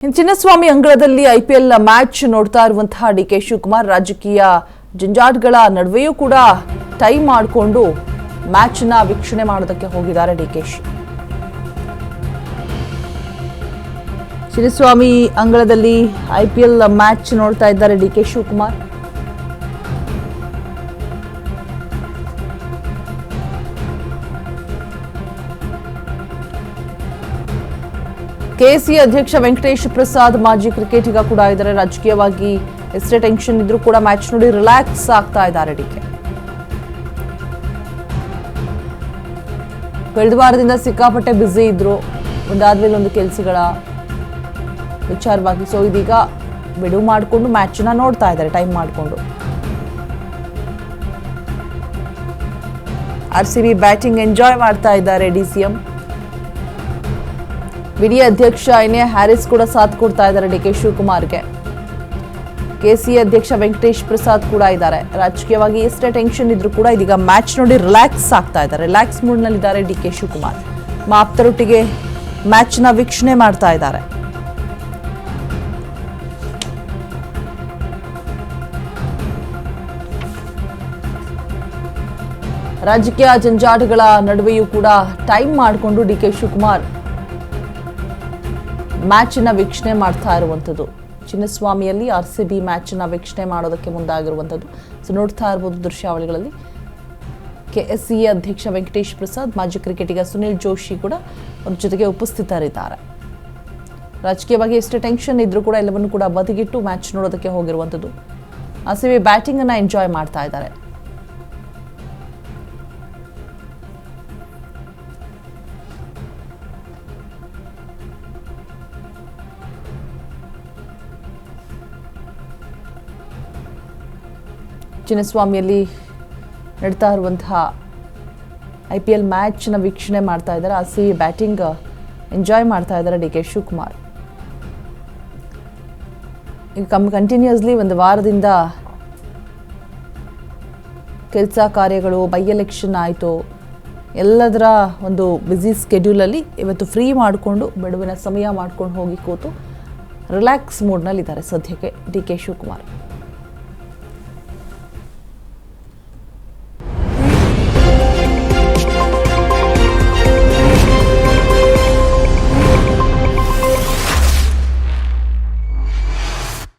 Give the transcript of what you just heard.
ಚಿನ್ನಸ್ವಾಮಿ ಅಂಗಳದಲ್ಲಿ IPL match ನೋಡ್ತಾ ಇರುವಂತಹ ಡಿಕೆ ಶಿವಕುಮಾರ್ ರಾಜಕೀಯ ಜಂಜಾಟಗಳ ನಡುವೆಯೂ ಕೂಡ ಟೈಮ್ ಮಾಡಿಕೊಂಡು ಮ್ಯಾಚ್ ನ ವೀಕ್ಷಣೆ ಮಾಡೋದಕ್ಕೆ ಹೋಗಿದ್ದಾರೆ ಡಿಕೆಶಿ. ಚಿನ್ನಸ್ವಾಮಿ ಅಂಗಳದಲ್ಲಿ ಐಪಿಎಲ್ ಮ್ಯಾಚ್ ನೋಡ್ತಾ ಇದ್ದಾರೆ ಡಿಕೆ ಶಿವಕುಮಾರ್. ಕೆಸಿ ಅಧ್ಯಕ್ಷ ವೆಂಕಟೇಶ್ ಪ್ರಸಾದ್ ಮಾಜಿ ಕ್ರಿಕೆಟಿಗ ಕೂಡ ಇದ್ದಾರೆ. ರಾಜಕೀಯವಾಗಿ ಎಷ್ಟೇ ಟೆನ್ಷನ್ ಇದ್ರೂ ಕೂಡ ಮ್ಯಾಚ್ ನೋಡಿ ರಿಲ್ಯಾಕ್ಸ್ ಆಗ್ತಾ ಇದ್ದಾರೆ ಡಿಕೆ. ಕಳೆದ ವಾರದಿಂದ ಸಿಕ್ಕಾಪಟ್ಟೆ ಬ್ಯುಸಿ ಇದ್ರು, ಒಂದಾದ್ಮೇಲೆ ಒಂದು ಕೆಲಸಗಳ ವಿಚಾರವಾಗಿ. ಸೊ ಇದೀಗ ಬಿಡುವು ಮಾಡಿಕೊಂಡು ಮ್ಯಾಚ್ ನ ನೋಡ್ತಾ ಇದ್ದಾರೆ ಟೈಮ್ ಮಾಡಿಕೊಂಡು. ಆರ್ಸಿಬಿ ಬ್ಯಾಟಿಂಗ್ ಎಂಜಾಯ್ ಮಾಡ್ತಾ ಇದ್ದಾರೆ ಡಿಸಿಎಂ. ವಿಡಿ ಅಧ್ಯಕ್ಷ ಎನ್ಎ ಹ್ಯಾರಿಸ್ ಕೂಡ ಸಾಥ್ ಕೊಡ್ತಾ ಇದ್ದಾರೆ ಡಿಕೆ ಶಿವಕುಮಾರ್ಗೆ. ಕೆಸಿ ಅಧ್ಯಕ್ಷ ವೆಂಕಟೇಶ್ ಪ್ರಸಾದ್ ಕೂಡ ಇದ್ದಾರೆ. ರಾಜಕೀಯವಾಗಿ ಎಷ್ಟೇ ಟೆನ್ಷನ್ ಇದ್ರೂ ಕೂಡ ಇದೀಗ ಮ್ಯಾಚ್ ನೋಡಿ ರಿಲ್ಯಾಕ್ಸ್ ಆಗ್ತಾ ಇದ್ದಾರೆ. ರಿಲ್ಯಾಕ್ಸ್ ಮೂಡ್ ನಲ್ಲಿದ್ದಾರೆ ಡಿಕೆ ಶಿವಕುಮಾರ್. ಆಪ್ತರೊಟ್ಟಿಗೆ ಮ್ಯಾಚ್ ನ ವೀಕ್ಷಣೆ ಮಾಡ್ತಾ ಇದ್ದಾರೆ. ರಾಜಕೀಯ ಜಂಜಾಟಗಳ ನಡುವೆಯೂ ಕೂಡ ಟೈಮ್ ಮಾಡಿಕೊಂಡು ಡಿಕೆ ಶಿವಕುಮಾರ್ ಮ್ಯಾಚ್ ನ ವೀಕ್ಷಣೆ ಮಾಡ್ತಾ ಇರುವಂಥದ್ದು. ಚಿನ್ನಸ್ವಾಮಿಯಲ್ಲಿ ಆರ್ಸಿಬಿ ಮ್ಯಾಚ್ ನ ವೀಕ್ಷಣೆ ಮಾಡೋದಕ್ಕೆ ಮುಂದಾಗಿರುವಂಥದ್ದು. ಸೊ ನೋಡ್ತಾ ಇರಬಹುದು ದೃಶ್ಯಾವಳಿಗಳಲ್ಲಿ. ಕೆಎಸ್ಸಿ ಅಧ್ಯಕ್ಷ ವೆಂಕಟೇಶ್ ಪ್ರಸಾದ್, ಮಾಜಿ ಕ್ರಿಕೆಟಿಗ ಸುನಿಲ್ ಜೋಶಿ ಕೂಡ ಅವ್ರ ಜೊತೆಗೆ ಉಪಸ್ಥಿತರಿದ್ದಾರೆ. ರಾಜಕೀಯವಾಗಿ ಎಷ್ಟೇ ಟೆನ್ಷನ್ ಇದ್ರೂ ಕೂಡ ಎಲ್ಲವನ್ನು ಕೂಡ ಬದಿಗಿಟ್ಟು ಮ್ಯಾಚ್ ನೋಡೋದಕ್ಕೆ ಹೋಗಿರುವಂಥದ್ದು. ಆರ್ಸಿಬಿ ಬ್ಯಾಟಿಂಗ್ ಅನ್ನ ಎಂಜಾಯ್ ಮಾಡ್ತಾ ಇದ್ದಾರೆ. ಚಿನ್ನಸ್ವಾಮಿಯಲ್ಲಿ ನಡೀತಾ ಇರುವಂತಹ ಐಪಿಎಲ್ ಮ್ಯಾಚ್ ನ ವೀಕ್ಷಣೆ ಮಾಡ್ತಾ ಇದ್ದಾರೆ. ಆರ್ಸಿಬಿ ಬ್ಯಾಟಿಂಗ್ ಎಂಜಾಯ್ ಮಾಡ್ತಾ ಇದ್ದಾರೆ ಡಿಕೆ ಶಿವಕುಮಾರ್. ಈಗ ಕಂಟಿನ್ಯೂಸ್ಲಿ ಒಂದು ವಾರದಿಂದ ಕೆಲಸ ಕಾರ್ಯಗಳು, ಬೈ ಎಲೆಕ್ಷನ್ ಆಯಿತು, ಎಲ್ಲದರ ಒಂದು ಬ್ಯುಸಿ ಸ್ಕೆಡ್ಯೂಲಲ್ಲಿ ಇವತ್ತು ಫ್ರೀ ಮಾಡಿಕೊಂಡು ಬಿಡುವಿನ ಸಮಯ ಮಾಡ್ಕೊಂಡು ಹೋಗಿ ಕೂತು ರಿಲ್ಯಾಕ್ಸ್ ಮೂಡ್ನಲ್ಲಿದ್ದಾರೆ ಸದ್ಯಕ್ಕೆ ಡಿಕೆ ಶಿವಕುಮಾರ್.